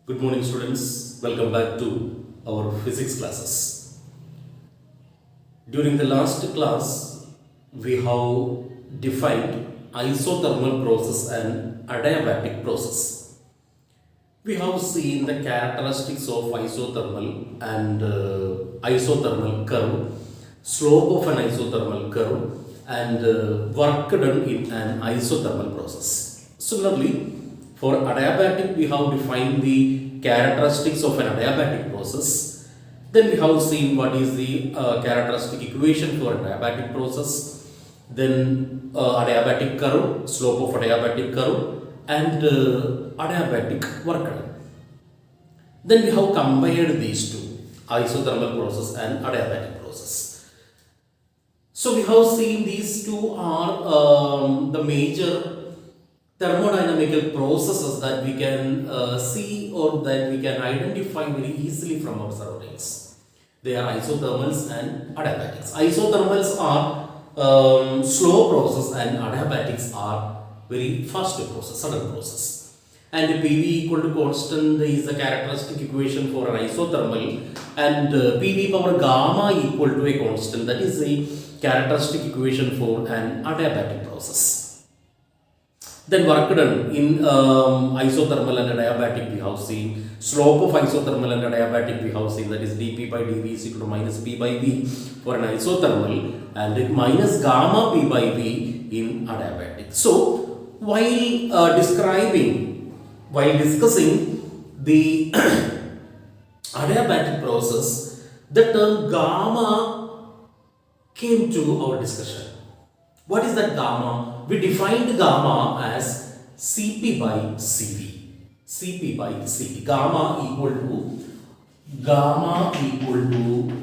Good morning, students. Welcome back to our physics classes. During the last class, we have defined isothermal process and adiabatic process. We have seen the characteristics of isothermal and isothermal curve, slope of an isothermal curve, and work done in an isothermal process. Similarly, for adiabatic, we have defined the characteristics of an adiabatic process. Then we have seen what is the characteristic equation for an adiabatic process. Then adiabatic curve, slope of adiabatic curve, and adiabatic work done. Then we have compared these two, isothermal process and adiabatic process. So we have seen these two are the major thermodynamical processes that we can see or that we can identify very easily from our surroundings. They are isothermals and adiabatics. Isothermals are slow process and adiabatics are very fast process, sudden process. And PV equal to constant is the characteristic equation for an isothermal, and PV power gamma equal to a constant, that is the characteristic equation for an adiabatic process. Then work done in isothermal and adiabatic we have seen. Slope of isothermal and adiabatic we have seen, that is dP by dV is equal to minus P by V for an isothermal and minus gamma P by V in adiabatic. So while discussing the adiabatic process, the term gamma came to our discussion. What is that gamma? We defined gamma as Cp by Cv. Cp by Cv. Gamma equal to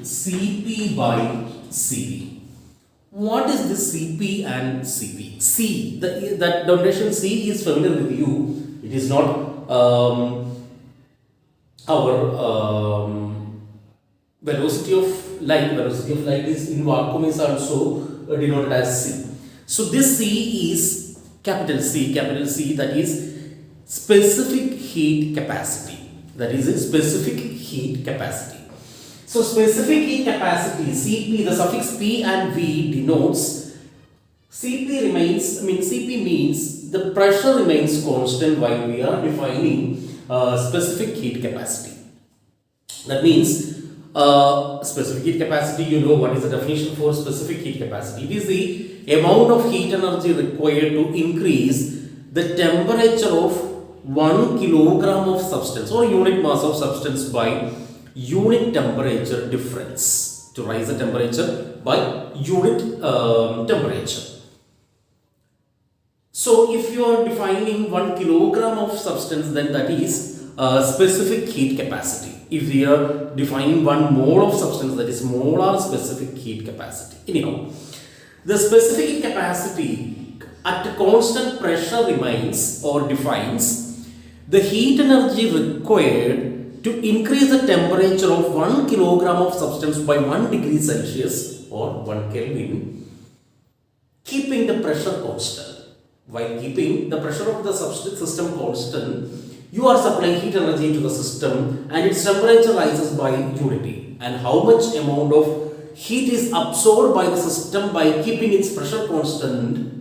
Cp by Cv. What is this Cp and Cv? C, that notation C is familiar with you. It is not our velocity of light. Velocity of light is in vacuum is also denoted as C. So this C is capital C, that is specific heat capacity. That is a specific heat capacity. So specific heat capacity, Cp, the suffix P and V denotes Cp means the pressure remains constant while we are defining specific heat capacity. That means specific heat capacity, you know what is the definition for specific heat capacity. It is the amount of heat energy required to increase the temperature of 1 kilogram of substance or unit mass of substance by unit temperature difference. To rise the temperature by unit temperature. So if you are defining 1 kilogram of substance, then that is specific heat capacity. If we are defining 1 mole of substance, that is molar specific heat capacity. Anyhow, the specific heat capacity at constant pressure remains or defines the heat energy required to increase the temperature of 1 kilogram of substance by 1 degree Celsius or 1 Kelvin, keeping the pressure constant. While keeping the pressure of the system constant, you are supplying heat energy to the system and its temperature rises by unity. And how much amount of heat is absorbed by the system by keeping its pressure constant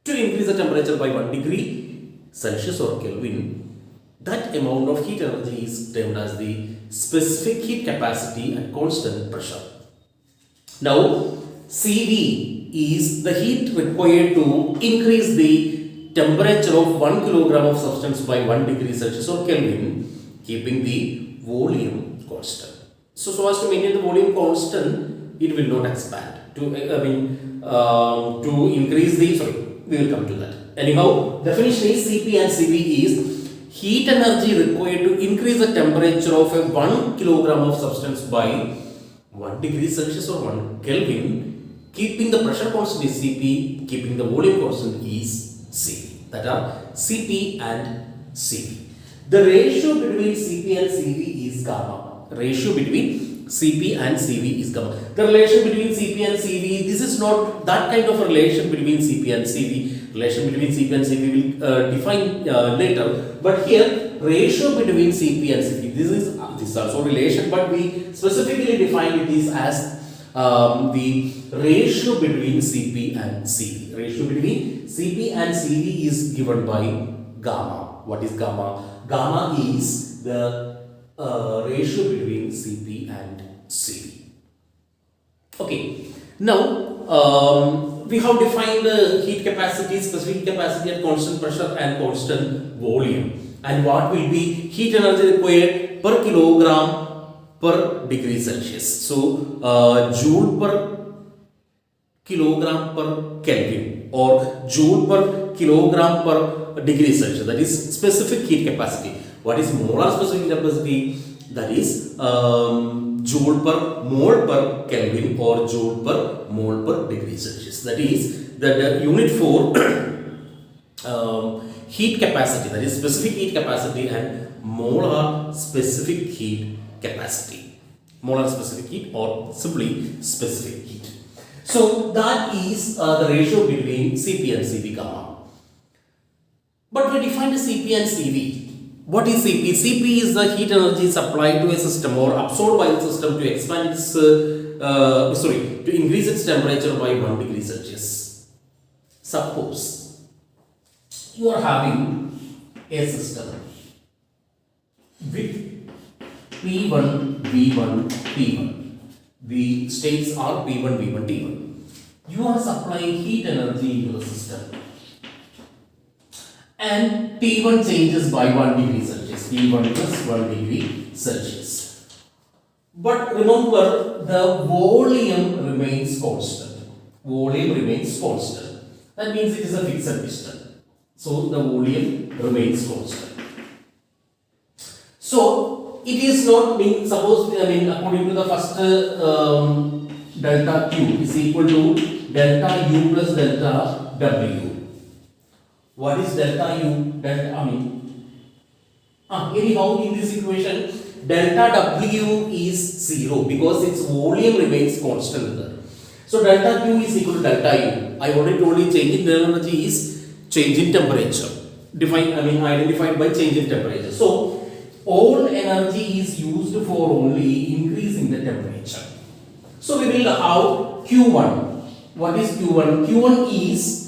to increase the temperature by 1 degree Celsius or Kelvin, that amount of heat energy is termed as the specific heat capacity at constant pressure. Now, Cv is the heat required to increase the temperature of 1 kilogram of substance by 1 degree Celsius or Kelvin, keeping the volume constant. So as to maintain the volume constant, it will not expand. To increase the, we will come to that. Anyhow, definition is Cp and Cv is heat energy required to increase the temperature of a 1 kilogram of substance by 1 degree Celsius or 1 Kelvin, keeping the pressure constant is Cp, keeping the volume constant is Cv. That are Cp and Cv. The ratio between Cp and Cv is gamma. Ratio between Cp and Cv is gamma. The relation between Cp and Cv, this is not that kind of relation between Cp and Cv. Relation between Cp and Cv will define later. But here, ratio between Cp and Cv. This is also relation, but we specifically define it is as the ratio between Cp and Cv. Ratio between Cp and Cv is given by gamma. What is gamma? Gamma is the ratio between Cp and Cv. Okay. Now we have defined the heat capacity, specific capacity at constant pressure and constant volume, and what will be heat energy required per kilogram per degree Celsius. So joule per kilogram per Kelvin or joule per kilogram per degree Celsius. That is specific heat capacity. What is molar specific capacity? That is joule per mole per Kelvin or joule per mole per degree Celsius. That is the unit for heat capacity, that is specific heat capacity, and molar specific heat capacity. Molar specific heat or simply specific heat. So that is the ratio between Cp and Cv gamma. But we define the Cp and Cv. What is Cp? Cp is the heat energy supplied to a system or absorbed by the system to expand its to increase its temperature by 1 degree Celsius. Suppose you are having a system with P1, V1, T1. The states are P1, V1, T1. You are supplying heat energy into the system, and T1 changes by 1 degree Celsius. T1 plus 1 degree Celsius. But remember, the volume remains constant. Volume remains constant. That means it is a fixed piston. So the volume remains constant. So it is not being, suppose according to the first delta Q is equal to delta U plus delta W. What is delta U? Anyhow, in this equation, delta W is 0 because its volume remains constant there. So delta Q is equal to delta U. I already told you change in energy is change in temperature. Identified by change in temperature. So all energy is used for only increasing the temperature. So we will have Q1. What is Q1? Q1 is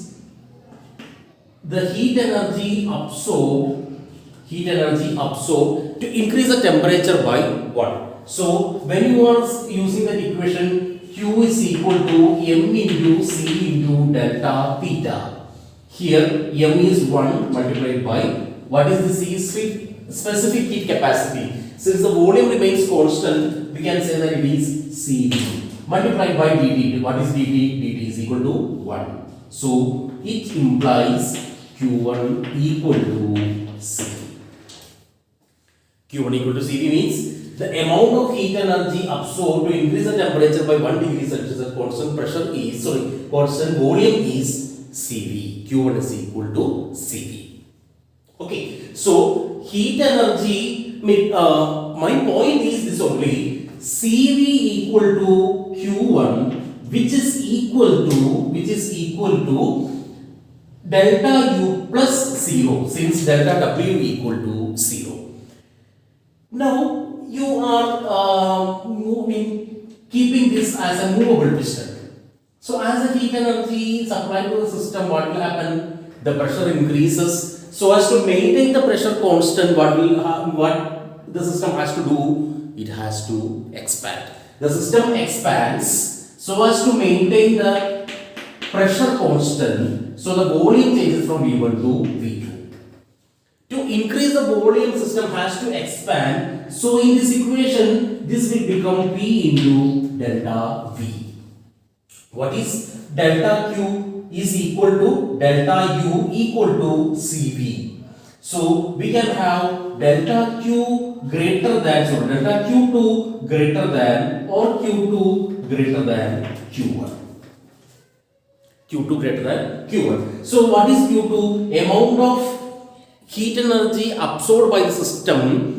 the heat energy absorbed to increase the temperature by 1. So when you are using that equation, Q is equal to M into C into delta theta. Here M is 1 multiplied by, what is the C? Specific heat capacity. Since the volume remains constant, we can say that it is Cv multiplied by dt. What is dt? dt is equal to 1. So it implies Q1 equal to Cv. Q1 equal to Cv means the amount of heat energy absorbed to increase the temperature by 1 degree Celsius at constant volume is Cv. Q1 is equal to Cv. Okay, so heat energy, my point is this only, Cv equal to Q1, which is equal to delta U plus 0, since delta W equal to 0. Now you are keeping this as a movable piston. So as the heat energy supplied to the system, what will happen? The pressure increases. So as to maintain the pressure constant, what the system has to do? It has to expand. The system expands so as to maintain the pressure constant. So the volume changes from V1 to V2. To increase the volume, system has to expand. So in this equation, this will become P into delta V. What is delta Q is equal to delta U equal to Cv. So we can have delta Q greater than, so delta Q2 greater than or Q2 greater than Q1. Q2 greater than Q1. So what is Q2? Amount of heat energy absorbed by the system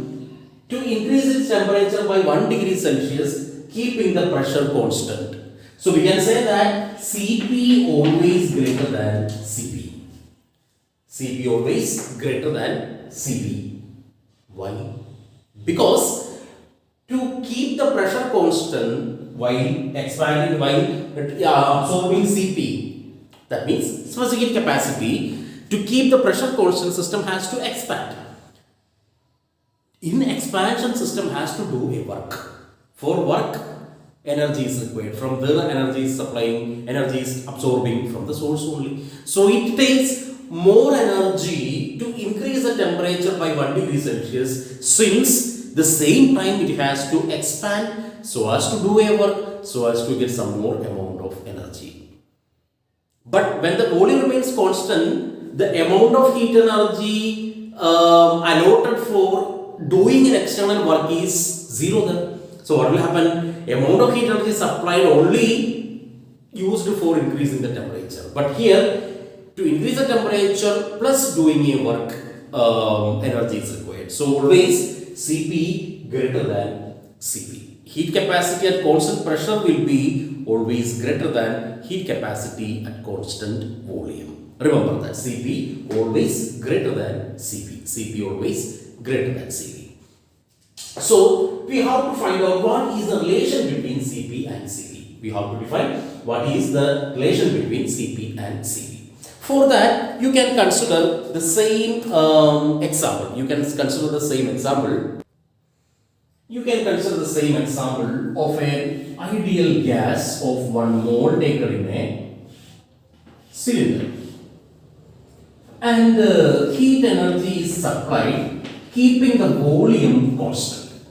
to increase its temperature by 1 degree Celsius, keeping the pressure constant. So we can say that Cp always greater than Cv. Cp always greater than Cv. Why? Because to keep the pressure constant while expanding, while absorbing Cp, that means specific capacity, to keep the pressure constant, system has to expand. In expansion, system has to do a work. For work, energy is required. From there, energy is supplying, energy is absorbing from the source only. So it takes more energy to increase the temperature by 1 degree Celsius, since the same time it has to expand so as to do a work, so as to get some more amount of energy. But when the volume remains constant, the amount of heat energy allotted for doing an external work is zero then. So what will happen? Amount of heat energy supplied only used for increasing the temperature. But here, to increase the temperature plus doing a work, energy is required. So always Cp greater than Cv. Heat capacity at constant pressure will be always greater than heat capacity at constant volume. Remember that Cp always greater than Cv. Cp always greater than Cv. So we have to find out what is the relation between Cp and Cv. We have to define what is the relation between Cp and Cv. For that, you can consider the same example. You can consider the same example. You can consider the same example of an ideal gas of 1 mole taken in a cylinder. And heat energy is supplied keeping the volume constant.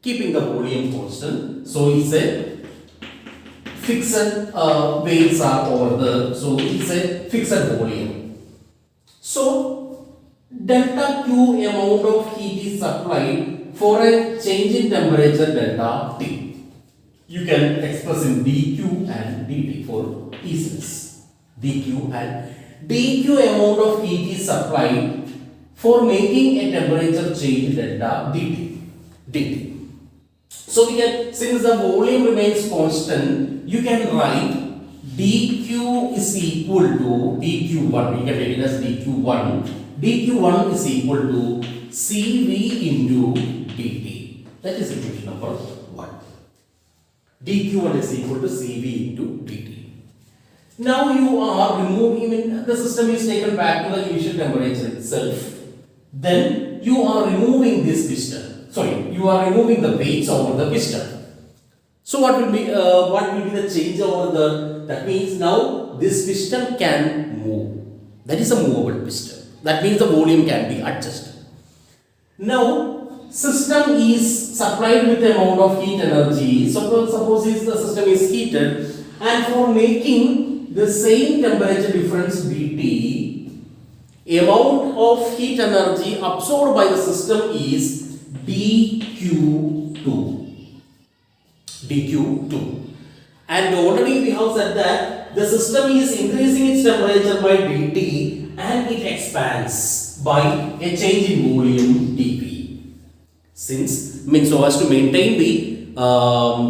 Keeping the volume constant. So it's a fixed weights are over there. So it's a fixed volume. So delta Q amount of heat is supplied for a change in temperature delta T. You can express in dQ and dt for easiness. dQ and dQ amount of heat is supplied for making a temperature change delta dt. So we can, since the volume remains constant, you can write dQ is equal to dQ1. We can take it as dQ1. dQ1 is equal to Cv into dt. That is equation number 1. dQ1 is equal to Cv into dt. Now you are removing, the system is taken back to the initial temperature itself. Then you are removing this piston. You are removing the weights over the piston. So what will be the change over the? That means now this piston can move. That is a movable piston. That means the volume can be adjusted. Now system is supplied with the amount of heat energy. So suppose the system is heated, and for making the same temperature difference dt, amount of heat energy absorbed by the system is dQ2. And already we have said that the system is increasing its temperature by dt and it expands by a change in volume dP. Since means so as to maintain the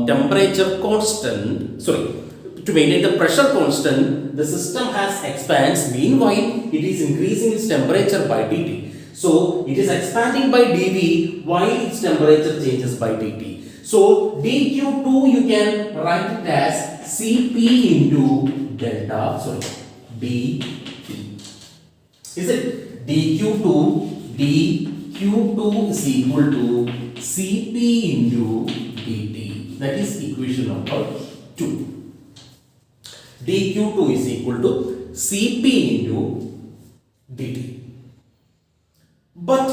temperature constant, to maintain the pressure constant, the system has expands. Meanwhile, it is increasing its temperature by dt. So it is expanding by dV while its temperature changes by dt. So dQ2 you can write it as Cp into delta, dt. Is it dQ2 is equal to Cp into dt. That is equation number 2. dQ2 is equal to Cp into dt. But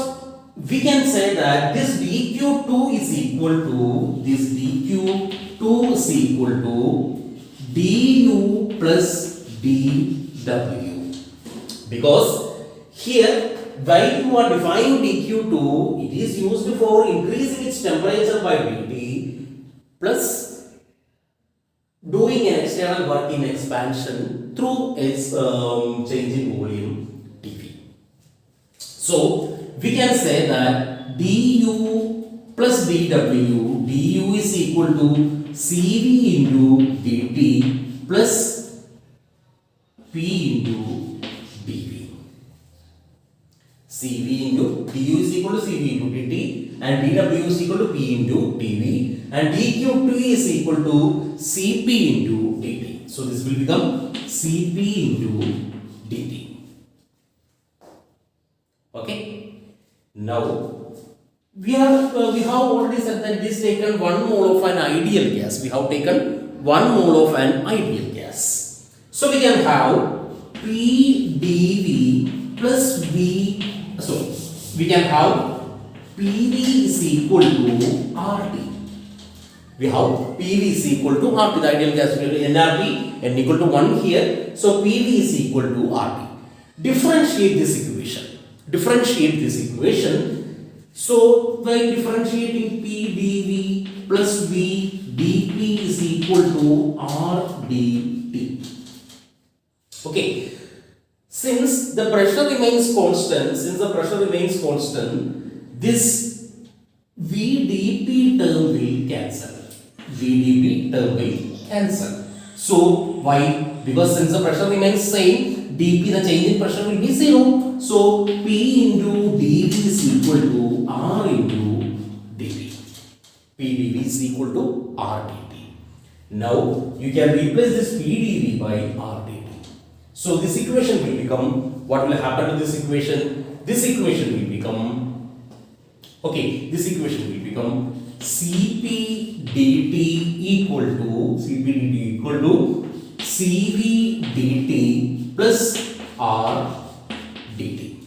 we can say that this dQ2 is equal to du plus dW, because here while you are defining dQ2, it is used for increasing its temperature by dt plus doing an external work in expansion through its change in volume dV. So we can say that du plus dW, du is equal to Cv into dt plus P into dV. CV into du is equal to CV into dt, and dw is equal to P into dV, and dq2 is equal to Cp into dt. So this will become Cp into dt. Okay. Now we have already said that it is taken 1 mole of an ideal gas. We have taken 1 mole of an ideal gas. So we can have PdV plus V. So we can have PV is equal to RT. We have PV is equal to RT. The ideal gas will be nRT, n equal to 1 here. So PV is equal to RT. Differentiate this equation. So by differentiating P dV plus V, dP is equal to R dt. Okay. Since the pressure remains constant, this VdP term will cancel. So why? Because since the pressure remains same, dP, the change in pressure, will be 0. So P into dV is equal to R into dt. P dV is equal to R dt. Now you can replace this P dV by R dt. So this equation will become, what will happen to this equation? This equation will become Cp dt equal to Cv dt plus R dt.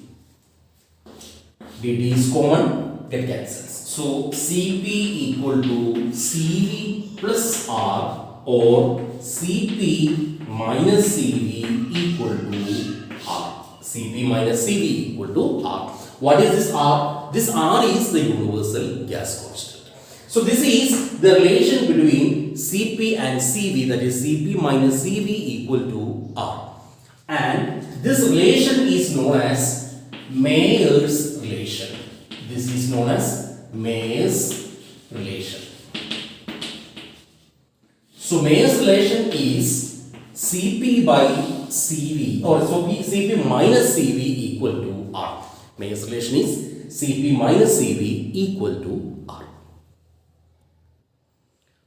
dt is common, get cancels. So Cp equal to Cv plus R, or Cp minus Cv equal to R. Cp minus Cv equal to R. What is this R? This R is the universal gas constant. So this is the relation between Cp and Cv, that is Cp minus Cv equal to R. And this relation is known as Mayer's relation. So Mayer's relation is Cp by Cv, or so Cp minus Cv equal to R. Mayer's relation is Cp minus Cv equal to R.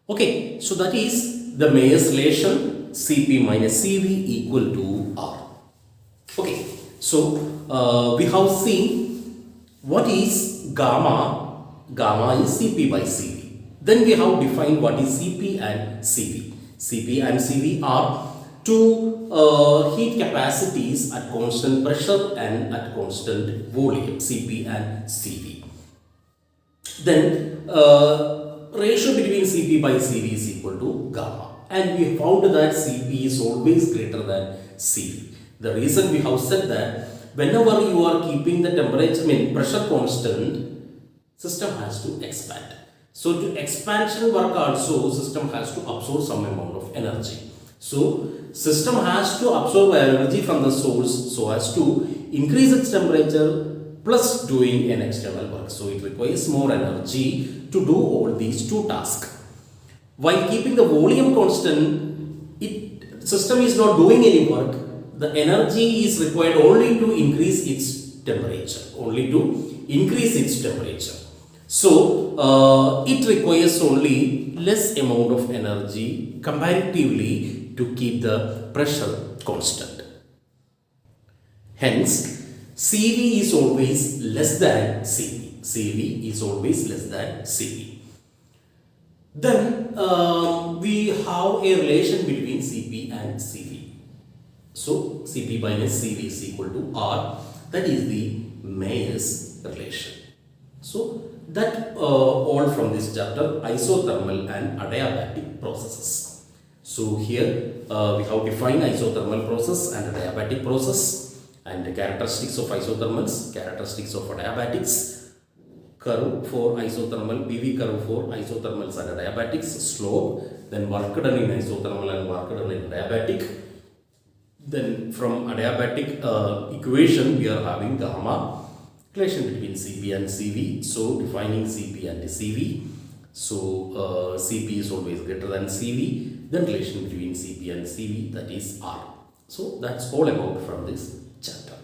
Okay, so that is the Mayer's relation, Cp minus Cv equal to R. Okay, so we have seen what is gamma. Gamma is Cp by Cv. Then we have defined what is Cp and Cv. Cp and Cv are two heat capacities at constant pressure and at constant volume, Cp and Cv. Then ratio between Cp by Cv is equal to gamma, and we found that Cp is always greater than Cv. The reason we have said that whenever you are keeping the pressure constant, system has to expand. So to expansion work also, system has to absorb some amount of energy. So system has to absorb energy from the source so as to increase its temperature plus doing an external work. So it requires more energy to do all these two tasks. While keeping the volume constant, system is not doing any work. The energy is required only to increase its temperature. So it requires only less amount of energy comparatively to keep the pressure constant. Hence, Cv is always less than Cp. Then we have a relation between Cp and Cv. So Cp minus Cv is equal to R. That is the Mayer's relation. So that all from this chapter, isothermal and adiabatic processes. So here we have defined isothermal process and adiabatic process, and the characteristics of isothermals, characteristics of adiabatics, curve for isothermal, PV curve for isothermals and adiabatics, slope, then work done in isothermal and work done in adiabatic. Then from adiabatic equation we are having gamma, relation between Cp and Cv. So defining Cp and Cv, so Cp is always greater than Cv, then relation between Cp and Cv, that is R. So that's all about from this chapter.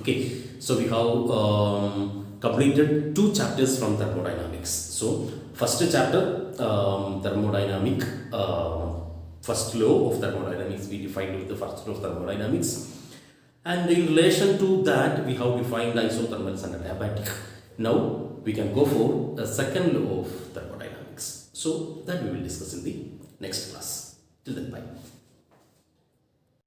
Okay, So we have completed 2 chapters from thermodynamics. So first chapter, thermodynamic, first law of thermodynamics we defined with the first law of thermodynamics. And in relation to that, we have defined isothermals and adiabatic. Now we can go for a second law of thermodynamics. So that we will discuss in the next class. Till then, bye.